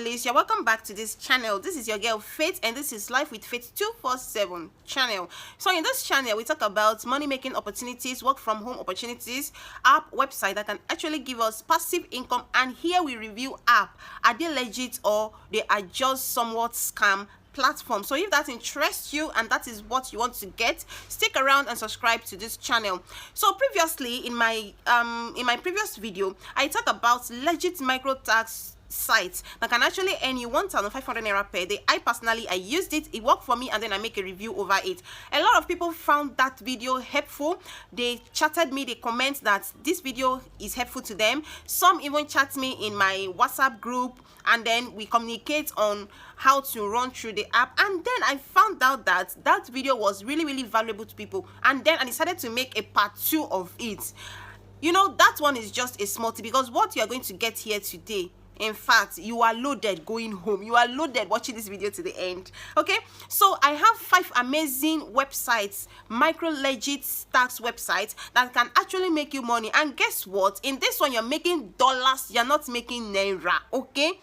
families, you're welcome back to this channel. This is your girl Faith, and this is Life with Faith 247 channel. So in this channel we talk about money making opportunities, work from home opportunities, app, website that can actually give us passive income. And here we review app. Are they legit or they are just somewhat scam platform? So if that interests you and that is what you want to get, stick around and subscribe to this channel. So previously in my previous video, I talked about legit micro tax sites that can actually earn you 1,500 naira per day. I used it, it worked for me, and then I make a review over it. A lot of people found that video helpful. They chatted me, they comment that this video is helpful to them. Some even chat me in my WhatsApp group, and then we communicate on how to run through the app. And then I found out that that video was really valuable to people, and then I decided to make a part 2 of it. You know, that one is just a small tip, because what you are going to get here today, in fact, you are loaded going home. You are loaded watching this video to the end. Okay, so I have 5 amazing websites, micro legit tax websites that can actually make you money. And guess what? In this one, you're making dollars, you're not making naira. Okay,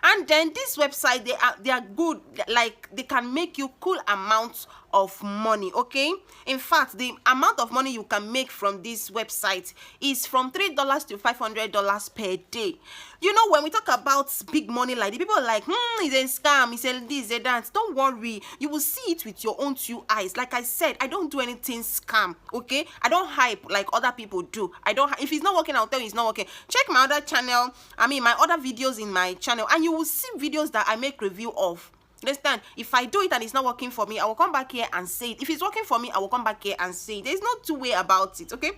and then this website, they are good. Like, they can make you cool amounts of money. Okay, in fact, the amount of money you can make from this website is from $3 to $500 per day. You know, when we talk about big money like the people are like, it's a scam, it's a this, a that. Don't worry, you will see it with your own 2 eyes. Like I said, I don't do anything scam. Okay, I don't hype like other people do. I don't. If it's not working, I'll tell you it's not working. Check my other channel, my other videos in my channel, and you will see videos that I make review of. Understand? If I do it and it's not working for me, I will come back here and say it. If it's working for me, I will come back here and say it. There's no two way about it. Okay,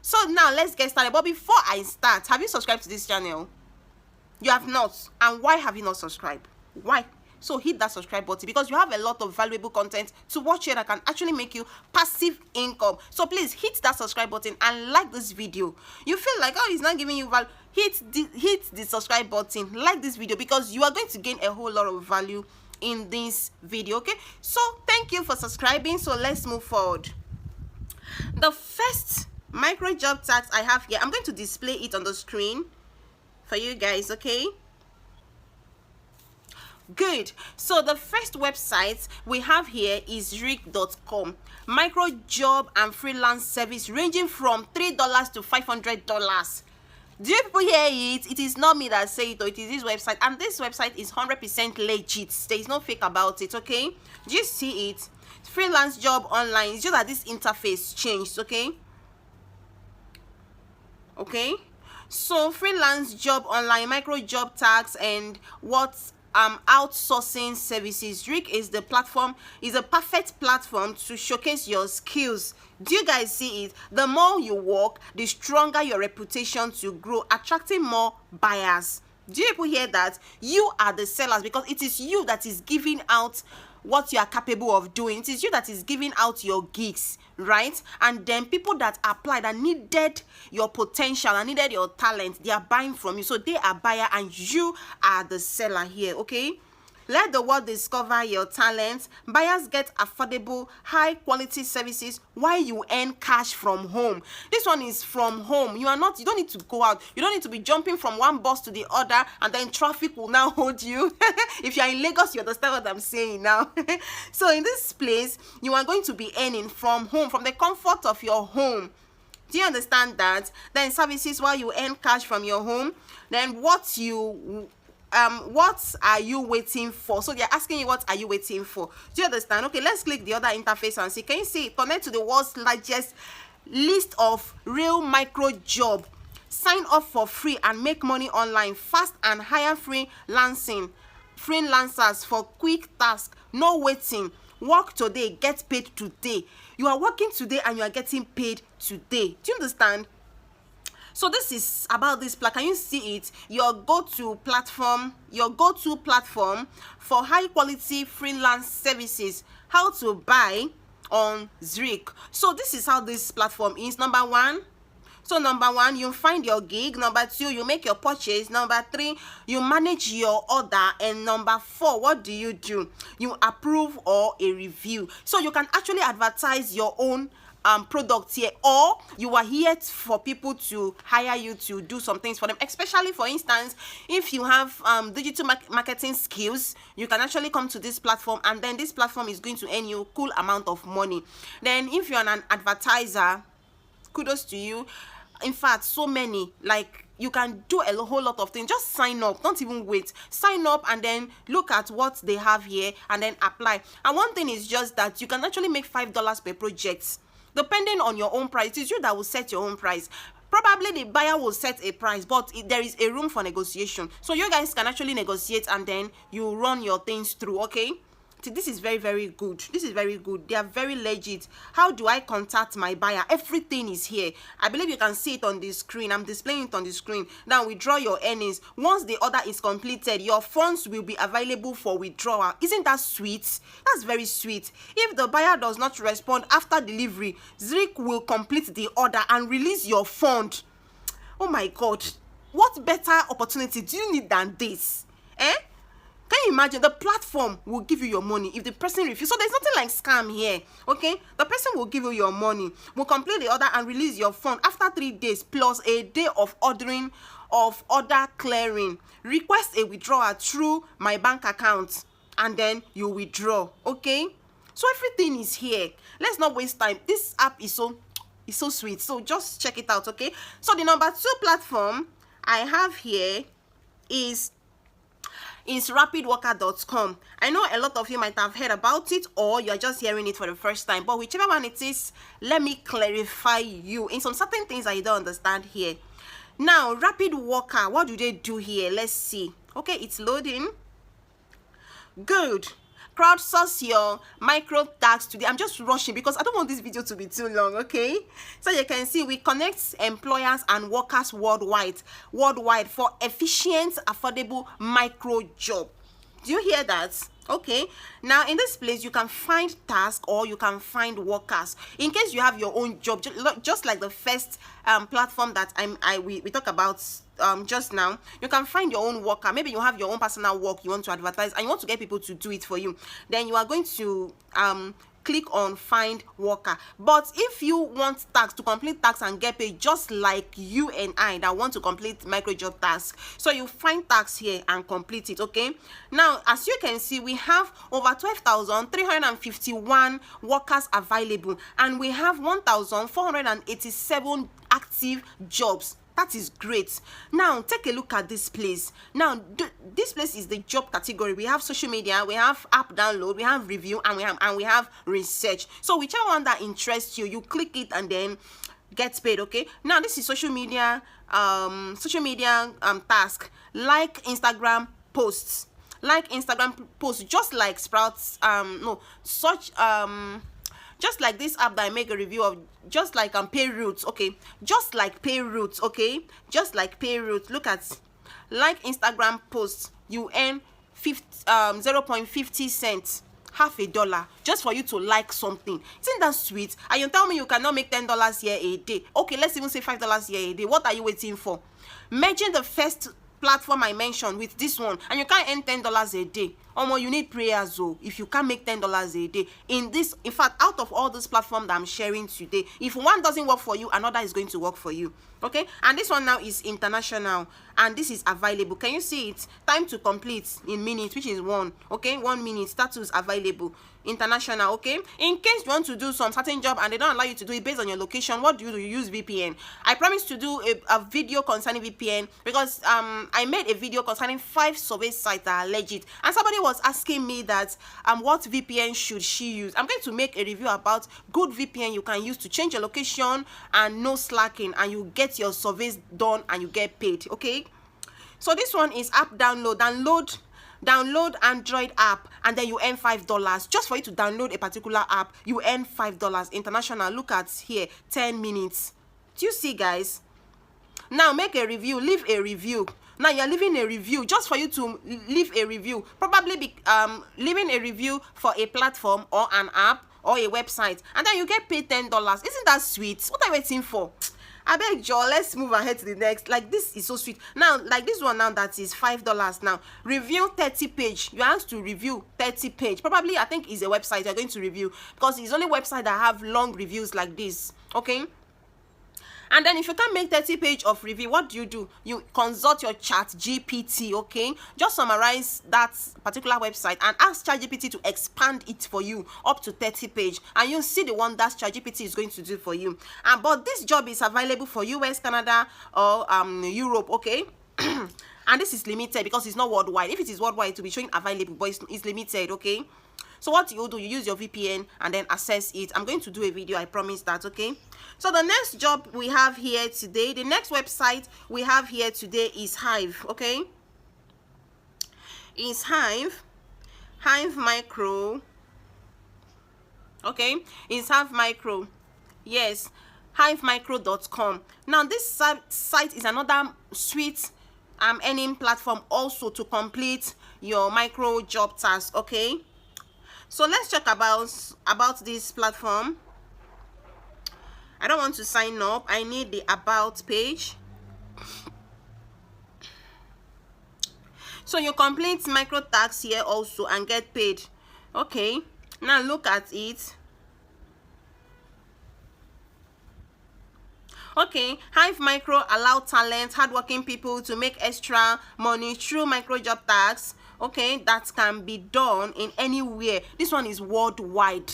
so now let's get started. But before I start, have you subscribed to this channel? You have not. And why have you not subscribed? Why? So hit that subscribe button, because you have a lot of valuable content to watch here that can actually make you passive income. So please hit that subscribe button and like this video. You feel like, oh, it's not giving you value, hit the subscribe button, like this video, because you are going to gain a whole lot of value in this video. Okay, so thank you for subscribing. So let's move forward. The first micro job tax I have here, I'm going to display it on the screen for you guys. Okay, good. So the first website we have here is rig.com. Micro job and freelance service ranging from $3 to $500. Do you people hear it? It is not me that say it, or it is this website, and this website is 100% legit. There is no fake about it. Okay, do you see it? Freelance job online. It's just that this interface changed. Okay, so freelance job online, micro job tax, and what outsourcing services. Rig is the platform, is a perfect platform to showcase your skills. Do you guys see it? The more you work, the stronger your reputation to grow, attracting more buyers. Do you people hear that? You are the sellers, because it is you that is giving out what you are capable of doing. It is you that is giving out your gigs, right? And then people that applied and needed your potential and needed your talent, they are buying from you. So they are buyer and you are the seller here. Okay, let the world discover your talent. Buyers get affordable, high quality services while you earn cash from home. This one is from home. You don't need to go out. You don't need to be jumping from one bus to the other, and then traffic will now hold you. If you are in Lagos, you understand what I'm saying now. So in this place, you are going to be earning from home, from the comfort of your home. Do you understand that? Then services while you earn cash from your home. Then what are you waiting for? So they're asking you, what are you waiting for? Do you understand? Okay, let's click the other interface and see. Can you see it? Connect to the world's largest list of real micro job. Sign up for free and make money online fast, and hire freelancers for quick tasks. No waiting. Work today, get paid today. You are working today and you are getting paid today. Do you understand? So this is about this plan. Can you see it? Your go-to platform for high quality freelance services. How to buy on Zrig. So this is how this platform is. Number one, you find your gig. Number 2, you make your purchase. Number 3, you manage your order. And number 4, what do? You approve or a review. So you can actually advertise your own products here, or you are here for people to hire you to do some things for them. Especially, for instance, if you have digital marketing skills, you can actually come to this platform, and then this platform is going to earn you cool amount of money. Then if you're an advertiser, kudos to you. In fact, so many, like, you can do a whole lot of things. Just sign up, don't even wait, sign up, and then look at what they have here and then apply. And one thing is just that you can actually make $5 per project, depending on your own price. It is you that will set your own price. Probably the buyer will set a price, but there is a room for negotiation, so you guys can actually negotiate, and then you run your things through. Okay, this is very, very good. This is very good. They are very legit. How do I contact my buyer? Everything is here. I believe you can see it on the screen. I'm displaying it on the screen. Now withdraw your earnings. Once the order is completed, your funds will be available for withdrawal. Isn't that sweet? That's very sweet. If the buyer does not respond after delivery, Zrik will complete the order and release your fund. Oh my God, what better opportunity do you need than this? Can you imagine? The platform will give you your money if the person refuses. So there's nothing like scam here. Okay, the person will give you your money, will complete the order and release your fund after 3 days plus a day of ordering, of order clearing. Request a withdrawal through my bank account, and then you withdraw. Okay, so everything is here. Let's not waste time. This app is so sweet. So just check it out. Okay, so the number 2 platform I have here is rapidworker.com. I know a lot of you might have heard about it, or you're just hearing it for the first time, but whichever one it is, let me clarify you in some certain things that you don't understand here. Now, Rapid Worker, what do they do here? Let's see. Okay, it's loading. Good. Crowdsource your micro tax today. I'm just rushing because I don't want this video to be too long. Okay, so you can see we connect employers and workers worldwide for efficient, affordable micro job. Do you hear that? Okay, now in this place you can find tasks or you can find workers in case you have your own job, just like the first platform that we talk about just now. You can find your own worker. Maybe you have your own personal work you want to advertise and you want to get people to do it for you. Then you are going to click on find worker. But if you want tasks, to complete tasks and get paid, just like you and I that want to complete microjob tasks, so you find tasks here and complete it. Okay, now as you can see, we have over 12,351 workers available, and we have 1,487 active jobs. That is great. Now take a look at this place. Now this place is the job category. We have social media, we have app download, we have review, and we have research. So whichever one that interests you, you click it and then get paid. Okay, now this is social media task, like Instagram posts, just like Sprouts, just like this app that I make a review of, just like Pay Routes. Okay, just like Pay Routes. Okay, just like Pay Routes. Look at, like Instagram posts, you earn 0.50 cents, $0.50, just for you to like something. Isn't that sweet? And you tell me you cannot make $10 here a day. Okay, let's even say $5 here a day. What are you waiting for? Imagine the first platform I mentioned with this one, and you can't earn $10 a day. You need prayers though if you can't make $10 a day in this. In fact, out of all this platform that I'm sharing today, if one doesn't work for you, another is going to work for you. Okay, and this one now is international, and this is available. Can you see it? Time to complete in minutes, which is 1. Okay, 1 minute. Status available. International. Okay, in case you want to do some certain job and they don't allow you to do it based on your location, what do? You use VPN. I promise to do a video concerning VPN, because I made a video concerning 5 survey sites that are legit, and somebody was asking me that what VPN should she use. I'm going to make a review about good VPN you can use to change your location and no slacking, and you get your surveys done and you get paid. Okay, so this one is app download Android app, and then you earn $5. Just for you to download a particular app, you earn $5. International. Look at here, 10 minutes. Do you see, guys? Now make a review, leave a review. Now you're leaving a review just for you to leave a review. Probably leaving a review for a platform or an app or a website, and then you get paid $10. Isn't that sweet? What are you waiting for? I beg Joe, let's move ahead to the next. Like, this is so sweet. Now, like this one now, that is $5 now. Review 30 page. You have to review 30 page. Probably, I think is a website you're going to review, because it's only website that have long reviews like this. Okay. And then if you can't make 30 page of review, what do? You consult your chat GPT, okay? Just summarize that particular website and ask chat GPT to expand it for you up to 30 page. And you'll see the one that chat GPT is going to do for you. But this job is available for US, Canada, or Europe, okay? And this is limited because it's not worldwide. If it is worldwide, it will be showing available, but it's limited, okay? So what you do, you use your VPN and then access it. I'm going to do a video, I promise that, okay? So the next job we have here today, the next website we have here today is Hive, okay? Is Hive Micro, okay? Is Hive Micro, yes, hivemicro.com. Now this site is another sweet earning platform also to complete your micro job task, okay? So let's check about this platform. I don't want to sign up. I need the about page. So you complete micro tasks here also and get paid. Okay. Now look at it. Okay, Hive Micro allow talent, hardworking people to make extra money through micro job tasks. Okay, that can be done in anywhere. This one is worldwide.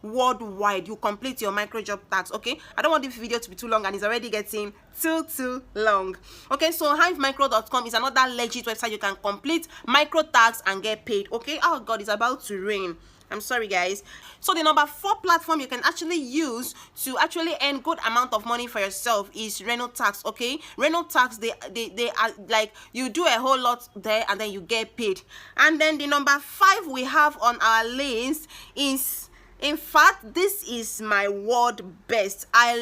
You complete your micro job tasks. Okay, I don't want this video to be too long, and it's already getting too long. Okay, so hivemicro.com is another legit website you can complete micro tasks and get paid. Okay, oh god, it's about to rain. I'm sorry guys. So the number 4 platform you can actually use to actually earn good amount of money for yourself is Renault Tax. Okay, Renault Tax, they are like, you do a whole lot there and then you get paid. And then the number 5 we have on our list is, in fact, this is my world best. I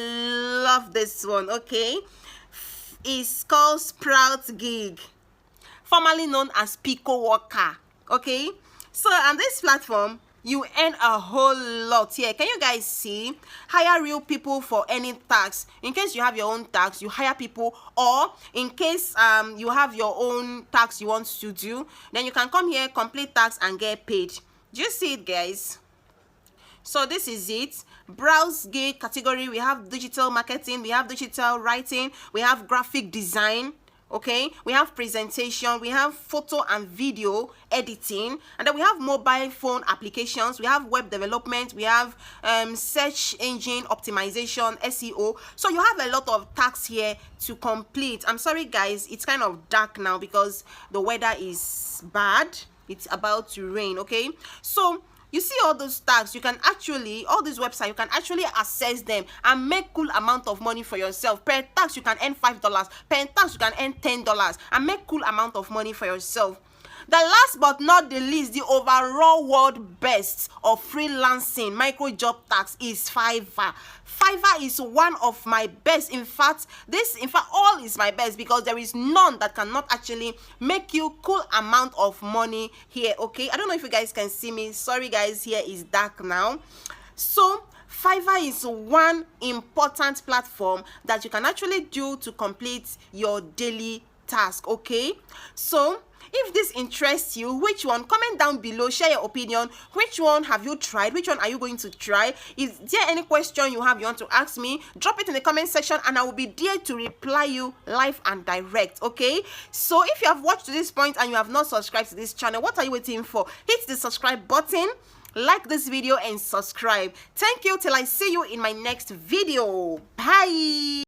love this one. Okay, it's called Sprout Gig, formerly known as Pico Worker. Okay, so on this platform you earn a whole lot here. Can you guys see? Hire real people for any tax. In case you have your own tax, you hire people, or in case you have your own tax you want to do, then you can come here, complete tax and get paid. Do you see it, guys? So this is it. Browse gig category. We have digital marketing, we have digital writing, we have graphic design. Okay, we have presentation, we have photo and video editing, and then we have mobile phone applications, we have web development, we have search engine optimization, SEO. So you have a lot of tasks here to complete. I'm sorry guys, it's kind of dark now because the weather is bad. It's about to rain. Okay, so you see all those tags, you can actually, all these websites, you can actually access them and make cool amount of money for yourself. Per tax you can earn $5, per tax you can earn $10 and make cool amount of money for yourself. The last but not the least, the overall world best of freelancing micro job tax is Fiverr. Fiverr is one of my best. In fact, all is my best, because there is none that cannot actually make you cool amount of money here. Okay, I don't know if you guys can see me. Sorry guys, here is dark now. So Fiverr is one important platform that you can actually do to complete your daily task. Okay, so if this interests you, which one? Comment down below, share your opinion. Which one have you tried? Which one are you going to try? Is there any question you have you want to ask me? Drop it in the comment section and I will be there to reply you live and direct. Okay, so if you have watched to this point and you have not subscribed to this channel, what are you waiting for? Hit the subscribe button, like this video and subscribe. Thank you till I see you in my next video. Bye.